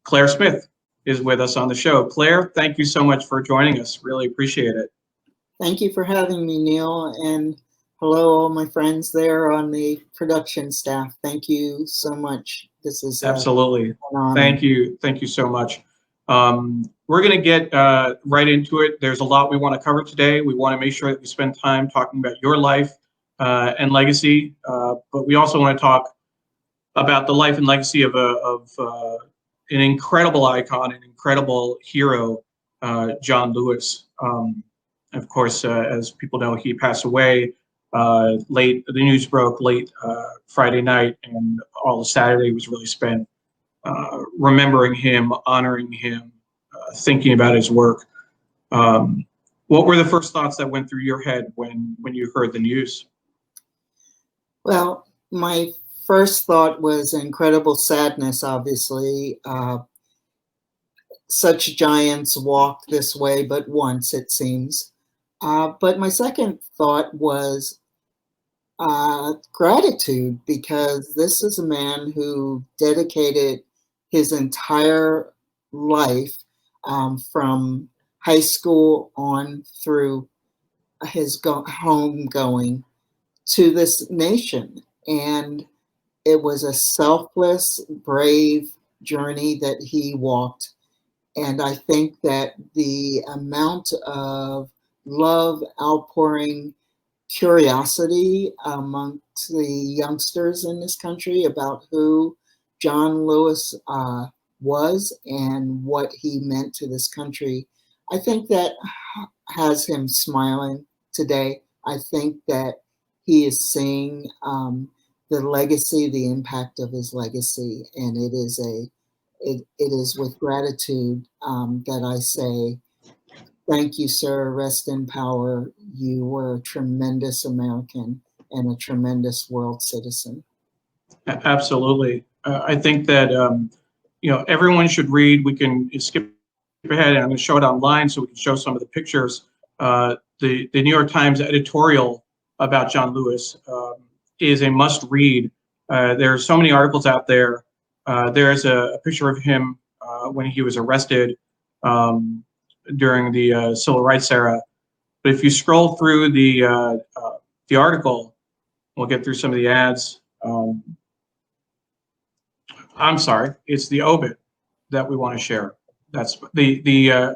Claire Smith is with us on the show. Claire, thank you so much for joining us. Really appreciate it. Thank you for having me, Neil, and hello, all my friends there on the production staff. Thank you so much. This is absolutely an honor. Thank you so much. We're going to get right into it. There's a lot we want to cover today. We want to make sure that we spend time talking about your life and legacy, but we also want to talk about the life and legacy of an incredible icon, an incredible hero, John Lewis. Of course, as people know, he passed away late. The news broke late Friday night, and all of Saturday was really spent remembering him, honoring him, thinking about his work. What were the first thoughts that went through your head when you heard the news? Well, my first thought was incredible sadness, obviously. Such giants walk this way but once, it seems. But my second thought was gratitude, because this is a man who dedicated his entire life from high school on through his home going to this nation. And it was a selfless, brave journey that he walked. And I think that the amount of love, outpouring, curiosity amongst the youngsters in this country about who John Lewis was and what he meant to this country, I think that has him smiling today. I think that he is seeing the legacy, the impact of his legacy, and it is with gratitude that I say, thank you, sir. Rest in power. You were a tremendous American and a tremendous world citizen. Absolutely. I think that everyone should read. We can skip ahead, and I'm going to show it online so we can show some of the pictures. The New York Times editorial about John Lewis is a must-read. There are so many articles out there. There's a picture of him when he was arrested during the civil rights era. But if you scroll through the article, we'll get through some of the ads. I'm sorry, it's the obit that we want to share. That's the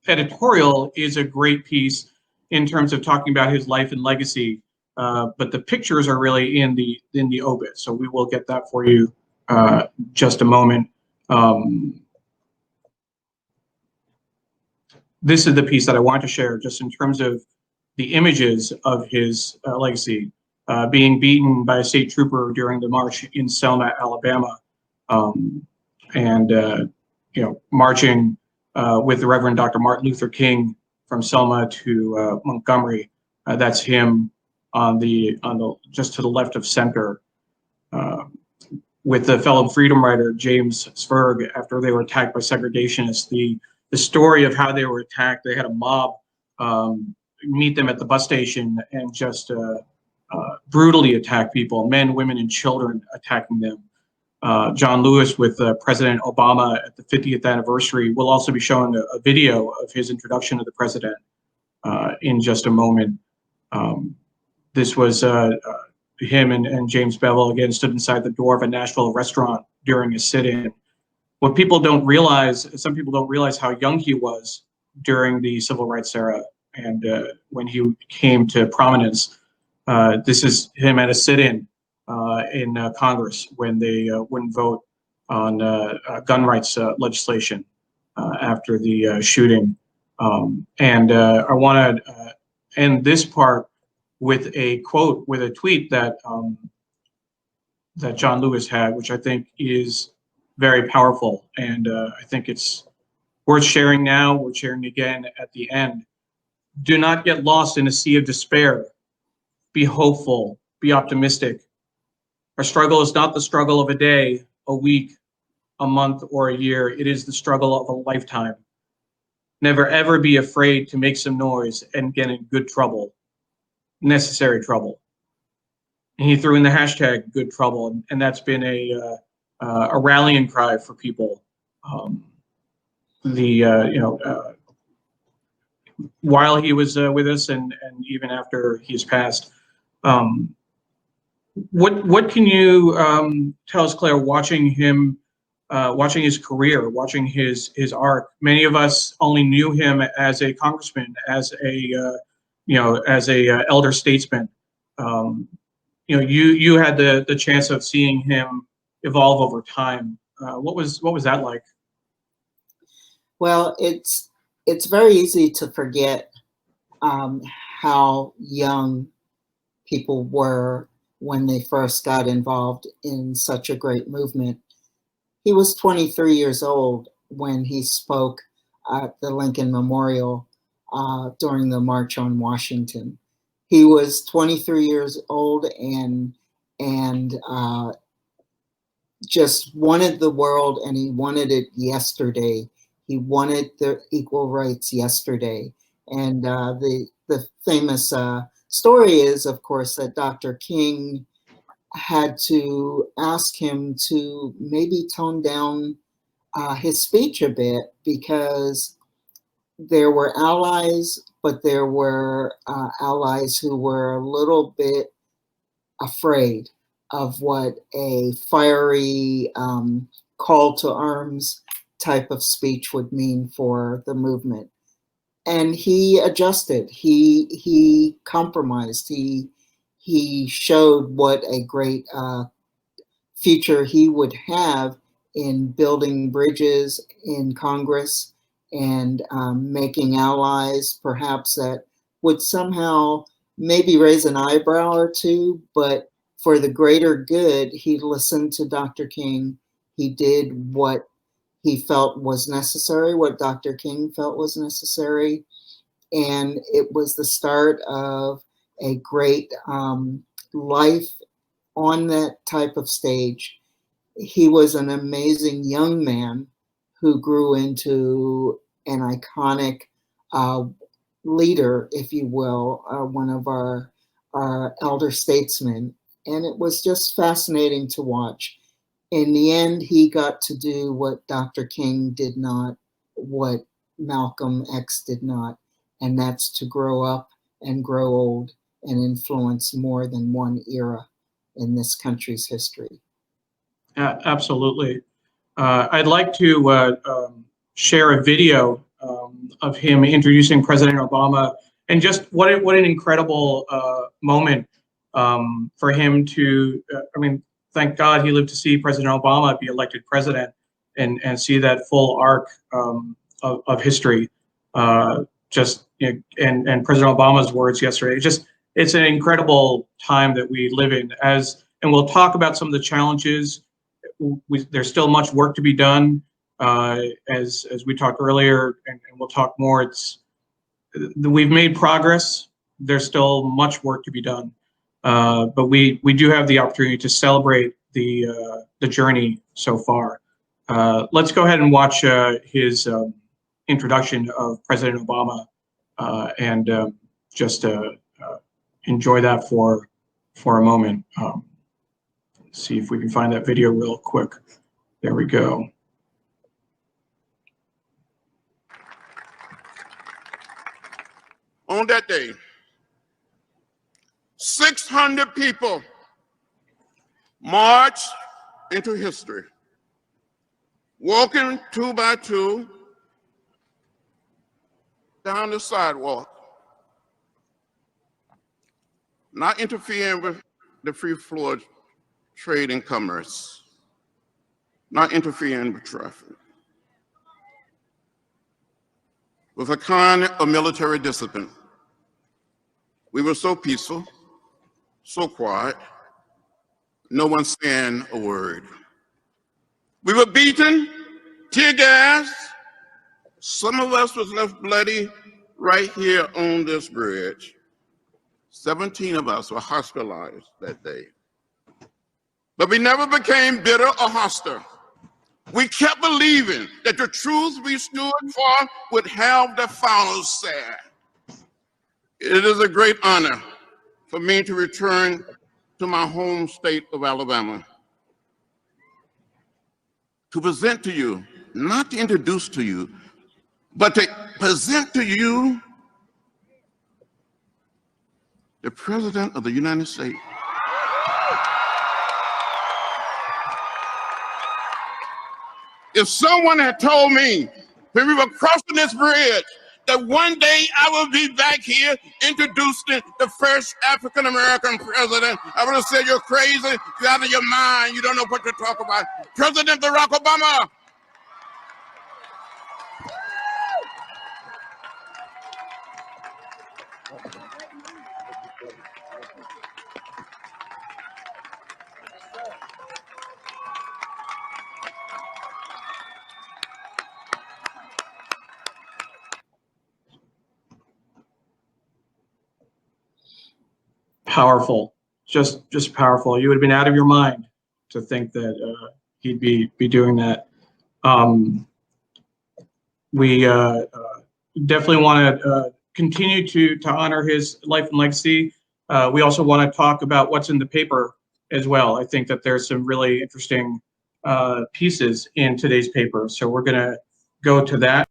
editorial is a great piece in terms of talking about his life and legacy, but the pictures are really in the obit. So we will get that for you just a moment. This is the piece that I want to share just in terms of the images of his legacy, being beaten by a state trooper during the march in Selma, Alabama, and marching with the Reverend Dr. Martin Luther King from Selma to Montgomery. That's him on the just to the left of center, with the fellow freedom writer James Sperg after they were attacked by segregationists. The story of how they were attacked, they had a mob meet them at the bus station and just brutally attack people, men, women, and children, attacking them. John Lewis with President Obama at the 50th anniversary. We'll also be showing a video of his introduction to the president in just a moment. This was him and James Bevel again stood inside the door of a Nashville restaurant during a sit-in. What people don't realize, some people don't realize how young he was during the civil rights era and when he came to prominence. This is him at a sit-in in Congress when they wouldn't vote on gun rights legislation after the shooting. I want to end this part with a quote, with a tweet that that John Lewis had, which I think is very powerful, and I think it's worth sharing now. We're sharing again at the end. Do not get lost in a sea of despair. Be hopeful. Be optimistic. Our struggle is not the struggle of a day, a week, a month, or a year. It is the struggle of a lifetime. Never ever be afraid to make some noise and get in good trouble, necessary trouble. And he threw in the hashtag good trouble, and that's been a a rallying cry for people. While he was with us, and even after he's passed. What can you tell us, Claire, watching him, watching his career, watching his arc? Many of us only knew him as a congressman, as a elder statesman. You had the chance of seeing him evolve over time. What was that like? Well, it's very easy to forget how young people were when they first got involved in such a great movement. He was 23 years old when he spoke at the Lincoln Memorial during the March on Washington. He was 23 years old and just wanted the world, and he wanted it yesterday. He wanted the equal rights yesterday. And the famous story is, of course, that Dr. King had to ask him to maybe tone down his speech a bit, because there were allies, but there were allies who were a little bit afraid of what a fiery call to arms type of speech would mean for the movement. And he adjusted. He compromised. He showed what a great future he would have in building bridges in Congress and making allies, perhaps that would somehow maybe raise an eyebrow or two, but for the greater good, he listened to Dr. King. He did what he felt was necessary, what Dr. King felt was necessary. And it was the start of a great life on that type of stage. He was an amazing young man who grew into an iconic leader, if you will, one of our elder statesmen. And it was just fascinating to watch. In the end, he got to do what Dr. King did not, what Malcolm X did not, and that's to grow up and grow old and influence more than one era in this country's history. Absolutely. I'd like to share a video of him introducing President Obama, and just what an incredible moment for him to, thank God he lived to see President Obama be elected president and see that full arc of history. And President Obama's words yesterday, it's an incredible time that we live in. And we'll talk about some of the challenges. There's still much work to be done, as we talked earlier, and we'll talk more. We've made progress. There's still much work to be done, but we do have the opportunity to celebrate the journey so far. Let's go ahead and watch his introduction of President Obama, and just enjoy that for a moment. See if we can find that video real quick. There we go. On that day, 600 people marched into history, walking 2 by 2 down the sidewalk, not interfering with the free flow of trade and commerce, not interfering with traffic, with a kind of military discipline. We were so peaceful, so quiet, no one saying a word. We were beaten, tear gas. Some of us was left bloody right here on this bridge. 17 of us were hospitalized that day. But we never became bitter or hostile. We kept believing that the truth we stood for would have the final say. It is a great honor for me to return to my home state of Alabama. to present to you, not to introduce to you, but to present to you the President of the United States. If someone had told me when we were crossing this bridge that one day I will be back here introducing the first African-American president, I would have said, you're crazy, you're out of your mind, you don't know what to talk about. President Barack Obama. Powerful, just powerful. You would have been out of your mind to think that he'd be doing that. We definitely want to continue to honor his life and legacy. We also want to talk about what's in the paper as well. I think that there's some really interesting pieces in today's paper, so we're going to go to that.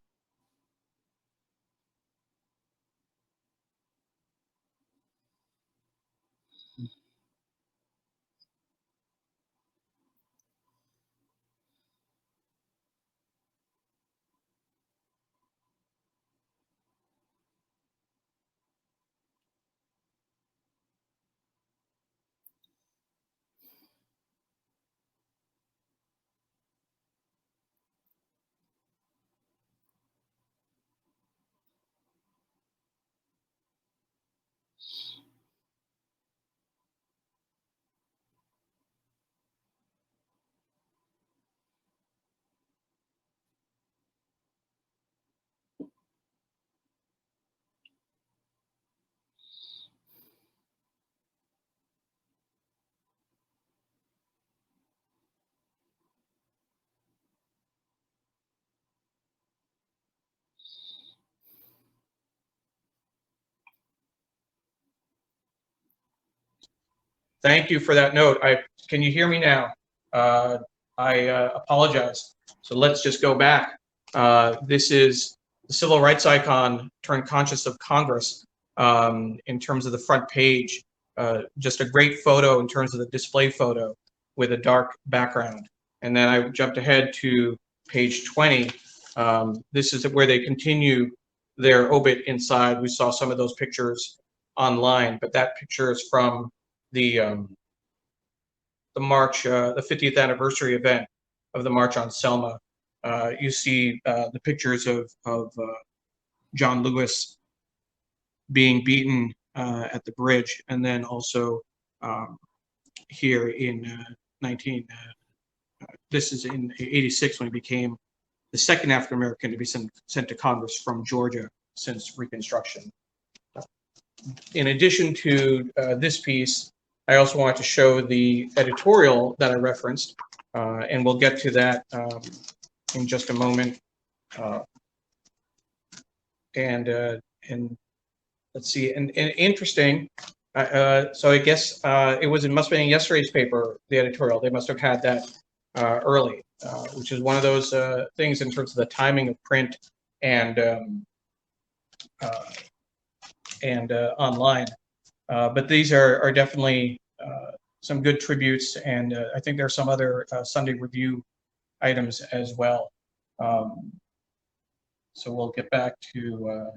Thank you for that note. Can you hear me now? I apologize. So let's just go back. This is the civil rights icon turned conscious of Congress in terms of the front page. Just a great photo in terms of the display photo with a dark background. And then I jumped ahead to page 20. This is where they continue their obit inside. We saw some of those pictures online, but that picture is from the march, the 50th anniversary event of the March on Selma. You see the pictures of John Lewis being beaten at the bridge, and then also here in this is in '86 when he became the second African American to be sent to Congress from Georgia since Reconstruction. In addition to this piece, I also wanted to show the editorial that I referenced, and we'll get to that in just a moment. And let's see, and interesting. So I guess it must have been in yesterday's paper, the editorial. They must have had that early, which is one of those things in terms of the timing of print and online. But these are definitely some good tributes, and I think there are some other Sunday Review items as well. So we'll get back to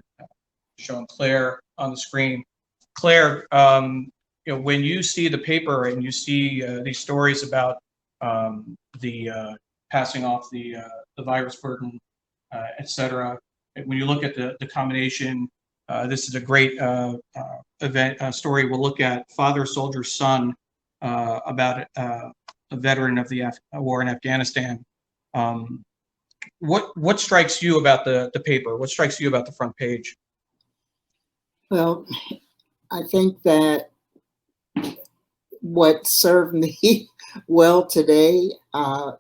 showing Claire on the screen. Claire, when you see the paper and you see these stories about the passing off the virus burden, et cetera, when you look at the combination, this is a great story. We'll look at Father Soldier's Son, about a veteran of the war in Afghanistan. What strikes you about the paper? What strikes you about the front page? Well, I think that what served me well today,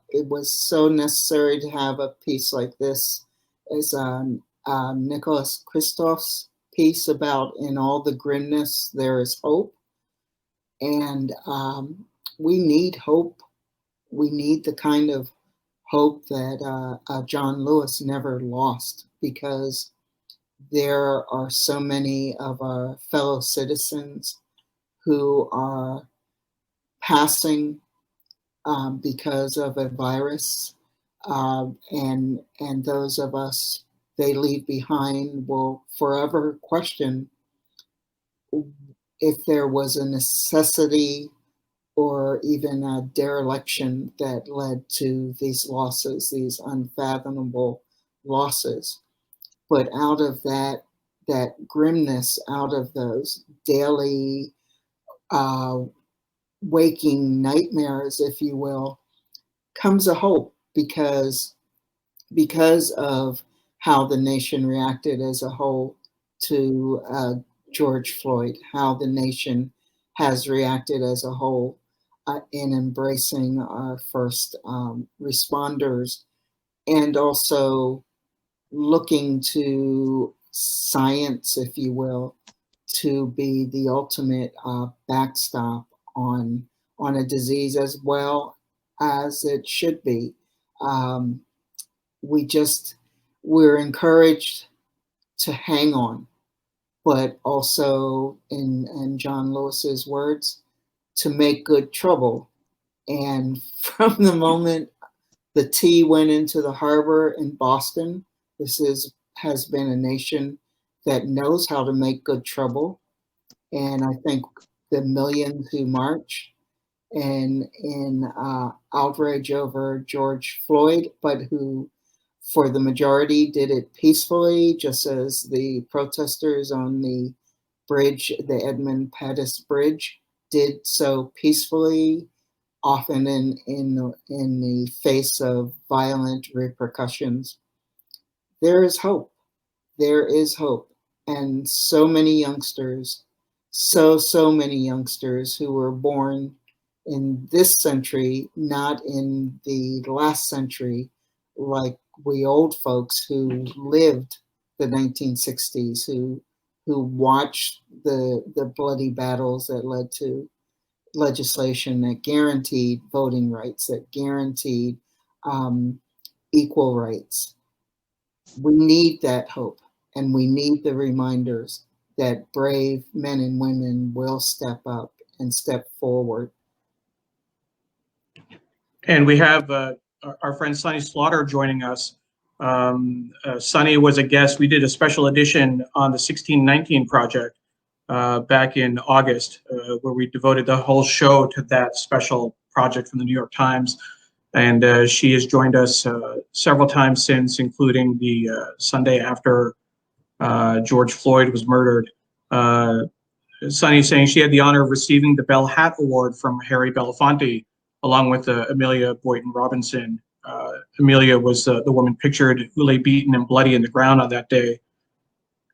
it was so necessary to have a piece like this, is Nicholas Kristof's piece about in all the grimness, there is hope. And we need hope. We need the kind of hope that John Lewis never lost, because there are so many of our fellow citizens who are passing because of a virus, and those of us they leave behind will forever question if there was a necessity or even a dereliction that led to these losses, these unfathomable losses. But out of that grimness, out of those daily uh, waking nightmares, if you will, comes a hope, because of how the nation reacted as a whole to George Floyd, how the nation has reacted as a whole in embracing our first responders, and also looking to science, if you will, to be the ultimate backstop on a disease, as well as it should be. Um, we're encouraged to hang on, but also, in John Lewis's words, to make good trouble. And from the moment the tea went into the harbor in Boston, has been a nation that knows how to make good trouble. And I think the millions who march and in outrage over George Floyd, but who, for the majority, did it peacefully, just as the protesters on the bridge, the Edmund Pettus Bridge, did so peacefully, often in the face of violent repercussions. There is hope. There is hope. And so many youngsters, so many youngsters who were born in this century, not in the last century, like we old folks who lived the 1960s, who watched the bloody battles that led to legislation that guaranteed voting rights, that guaranteed equal rights. We need that hope, and we need the reminders that brave men and women will step up and step forward. And we have our friend Sonny Slaughter joining us. Sonny was a guest. We did a special edition on the 1619 Project back in August, where we devoted the whole show to that special project from the New York Times. And she has joined us several times since, including the Sunday after George Floyd was murdered. Sonny saying she had the honor of receiving the Bell Hat Award from Harry Belafonte, along with Amelia Boynton Robinson. Amelia was the woman pictured who lay beaten and bloody in the ground on that day.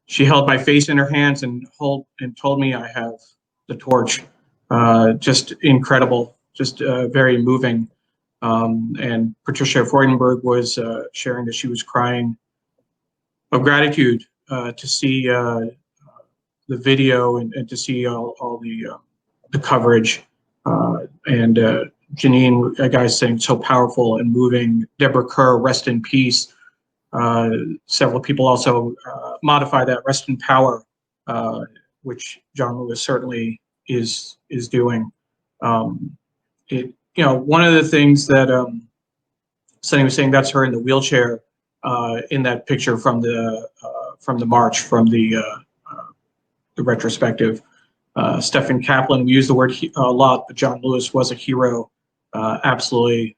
She held my face in her hands and told me I have the torch. Just incredible, just very moving. And Patricia Freudenberg was sharing that she was crying of gratitude to see the video and to see all the coverage. And Janine, a guy saying so powerful and moving. Deborah Kerr, rest in peace. Several people also modify that rest in power, which John Lewis certainly is doing. One of the things that Sonny was saying, that's her in the wheelchair in that picture from the march, from the retrospective. Stephen Kaplan, we use the word a lot, but John Lewis was a hero, absolutely.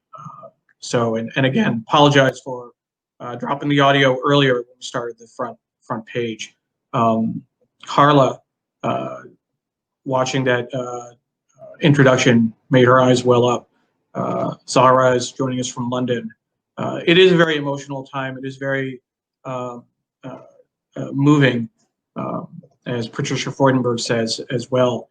So, and again, apologize for dropping the audio earlier when we started the front page. Carla, watching that introduction made her eyes well up. Zara is joining us from London. It is a very emotional time. It is very moving, as Patricia Freudenberg says as well.